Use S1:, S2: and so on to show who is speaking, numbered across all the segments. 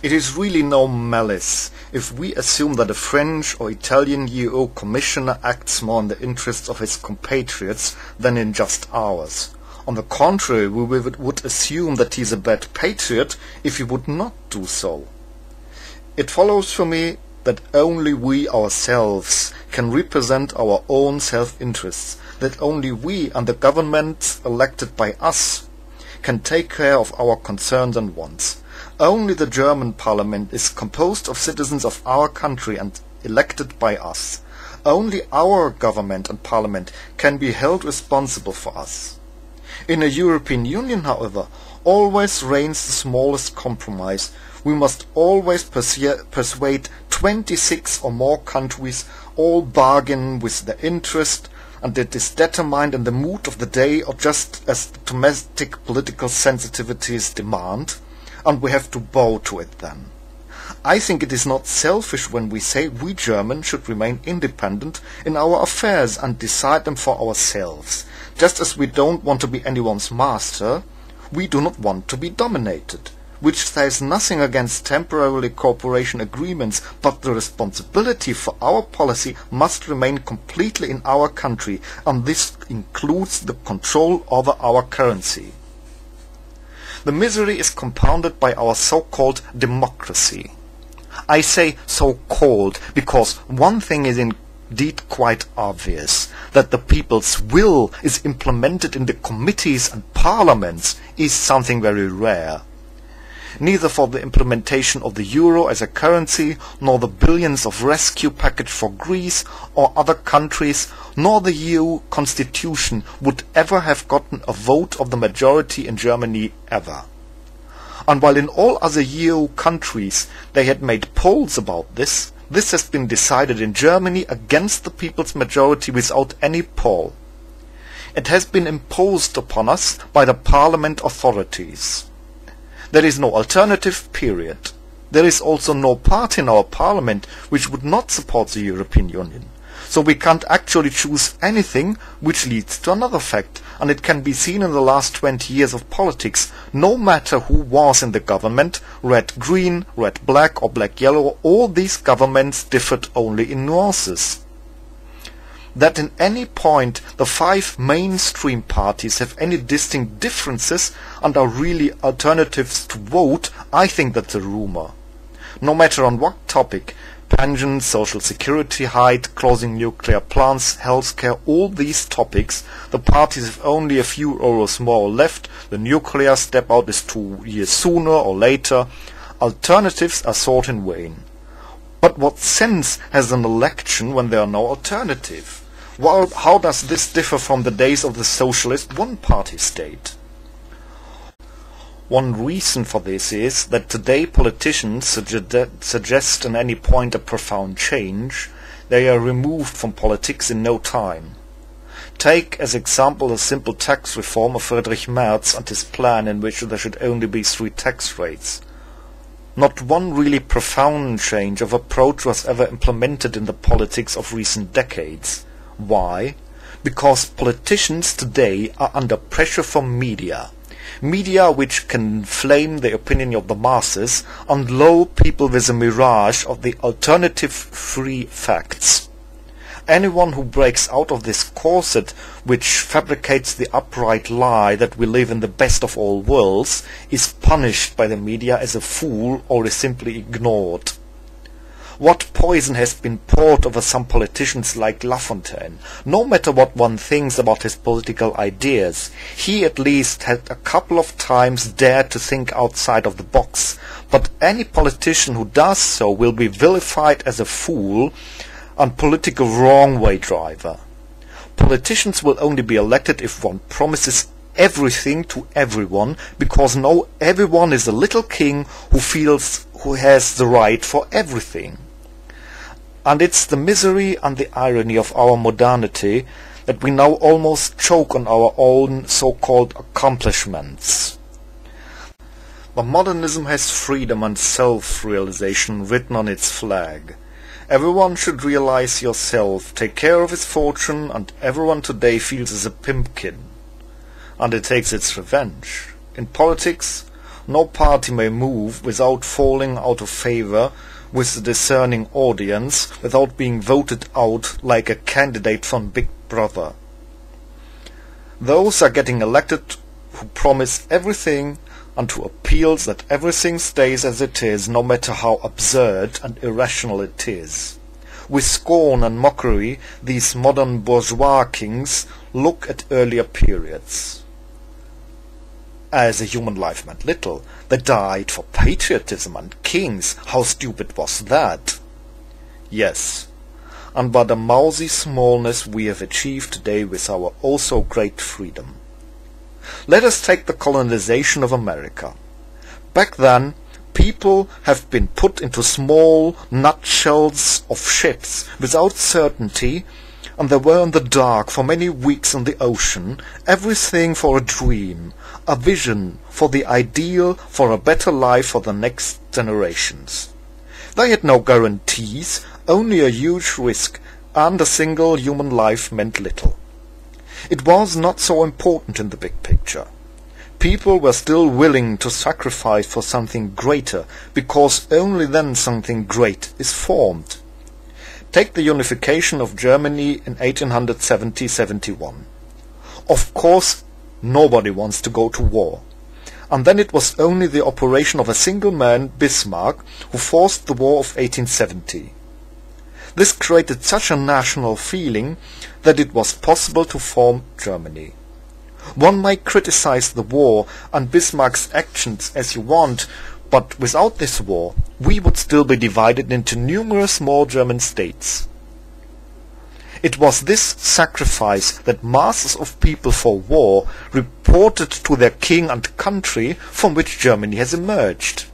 S1: It is really no malice if we assume that a French or Italian EU commissioner acts more in the interests of his compatriots than in just ours. On the contrary, we would assume that he is a bad patriot if he would not do so. It follows for me that only we ourselves can represent our own self-interests, that only we and the governments elected by us can take care of our concerns and wants. Only the German parliament is composed of citizens of our country and elected by us. Only our government and parliament can be held responsible for us. In a European Union, however, always reigns the smallest compromise. We must always persuade 26 or more countries, all bargain with their interest, and it is determined in the mood of the day or just as the domestic political sensitivities demand, and we have to bow to it then. I think it is not selfish when we say we Germans should remain independent in our affairs and decide them for ourselves. Just as we don't want to be anyone's master, we do not want to be dominated, which says nothing against temporary cooperation agreements, but the responsibility for our policy must remain completely in our country, and this includes the control over our currency. The misery is compounded by our so-called democracy. I say so-called because one thing is indeed quite obvious, that the people's will is implemented in the committees and parliaments is something very rare. Neither for the implementation of the euro as a currency, nor the billions of rescue package for Greece or other countries, nor the EU constitution would ever have gotten a vote of the majority in Germany ever. And while in all other EU countries they had made polls about this, this has been decided in Germany against the people's majority without any poll. It has been imposed upon us by the parliament authorities. There is no alternative, period. There is also no party in our parliament which would not support the European Union. So we can't actually choose anything, which leads to another fact, and it can be seen in the last 20 years of politics. No matter who was in the government, red-green, red-black or black-yellow, all these governments differed only in nuances. That in any point the five mainstream parties have any distinct differences and are really alternatives to vote, I think that's a rumor. No matter on what topic, pensions, social security height, closing nuclear plants, healthcare, all these topics, the parties have only a few euros more left, the nuclear step out is 2 years sooner or later, alternatives are sought in vain. But what sense has an election when there are no alternative? Well, how does this differ from the days of the socialist one-party state? One reason for this is that today politicians suggest in any point a profound change. They are removed from politics in no time. Take as example the simple tax reform of Friedrich Merz and his plan in which there should only be 3 tax rates. Not one really profound change of approach was ever implemented in the politics of recent decades. Why? Because politicians today are under pressure from media. Media which can inflame the opinion of the masses and lull people with a mirage of the alternative-free facts. Anyone who breaks out of this corset which fabricates the upright lie that we live in the best of all worlds is punished by the media as a fool or is simply ignored. What poison has been poured over some politicians like Lafontaine? No matter what one thinks about his political ideas, he at least had a couple of times dared to think outside of the box. But any politician who does so will be vilified as a fool and political wrong-way driver. Politicians will only be elected if one promises everything to everyone, because now everyone is a little king who has the right for everything. And it's the misery and the irony of our modernity that we now almost choke on our own so-called accomplishments. But modernism has freedom and self-realization written on its flag. Everyone should realize yourself, take care of his fortune, and everyone today feels as a pimpkin. And it takes its revenge. In politics, no party may move without falling out of favor with the discerning audience, without being voted out like a candidate from Big Brother. Those are getting elected who promise everything and who appeal that everything stays as it is, no matter how absurd and irrational it is. With scorn and mockery, these modern bourgeois kings look at earlier periods. As a human life meant little, they died for patriotism and kings. How stupid was that? Yes, and by the mousy smallness we have achieved today with our oh-so great freedom. Let us take the colonization of America. Back then, people have been put into small nutshells of ships without certainty, and they were in the dark for many weeks in the ocean, everything for a dream, a vision for the ideal, for a better life for the next generations. They had no guarantees, only a huge risk, and a single human life meant little. It was not so important in the big picture. People were still willing to sacrifice for something greater, because only then something great is formed. Take the unification of Germany in 1870-71. Of course, nobody wants to go to war. And then it was only the operation of a single man, Bismarck, who forced the war of 1870. This created such a national feeling that it was possible to form Germany. One might criticize the war and Bismarck's actions as you want, but without this war, we would still be divided into numerous small German states. It was this sacrifice that masses of people for war reported to their king and country from which Germany has emerged.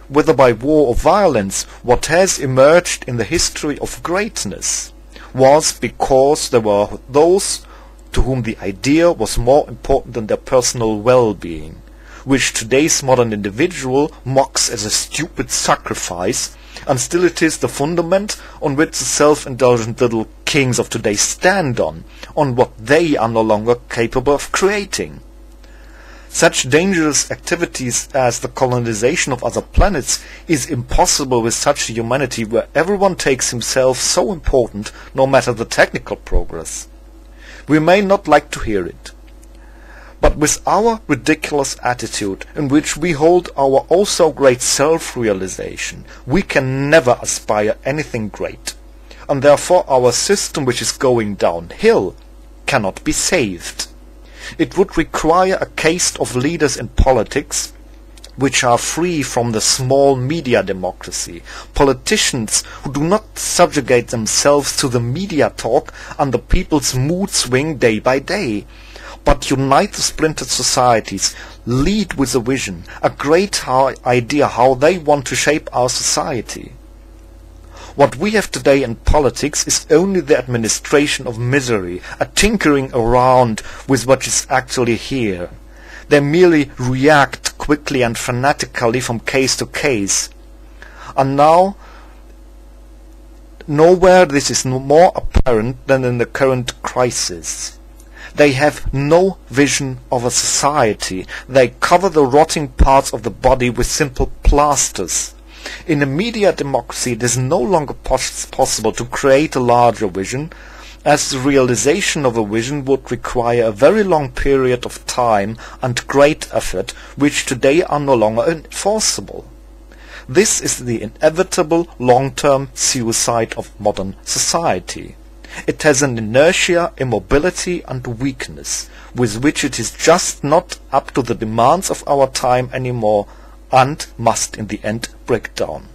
S1: Whether by war or violence, what has emerged in the history of greatness was because there were those to whom the idea was more important than their personal well-being, which today's modern individual mocks as a stupid sacrifice, and still it is the fundament on which the self-indulgent little kings of today stand on what they are no longer capable of creating. Such dangerous activities as the colonization of other planets is impossible with such a humanity where everyone takes himself so important, no matter the technical progress. We may not like to hear it, but with our ridiculous attitude, in which we hold our oh-so-great self-realization, we can never aspire anything great, and therefore our system, which is going downhill, cannot be saved. It would require a caste of leaders in politics which are free from the small media democracy, politicians who do not subjugate themselves to the media talk and the people's mood swing day by day, but unite the splintered societies, lead with a vision, a great idea how they want to shape our society. What we have today in politics is only the administration of misery, a tinkering around with what is actually here. They merely react quickly and fanatically from case to case. And now, nowhere this is more apparent than in the current crisis. They have no vision of a society. They cover the rotting parts of the body with simple plasters. In a media democracy, it is no longer possible to create a larger vision, as the realization of a vision would require a very long period of time and great effort, which today are no longer enforceable. This is the inevitable long-term suicide of modern society. It has an inertia, immobility and weakness, with which it is just not up to the demands of our time anymore, and must in the end break down.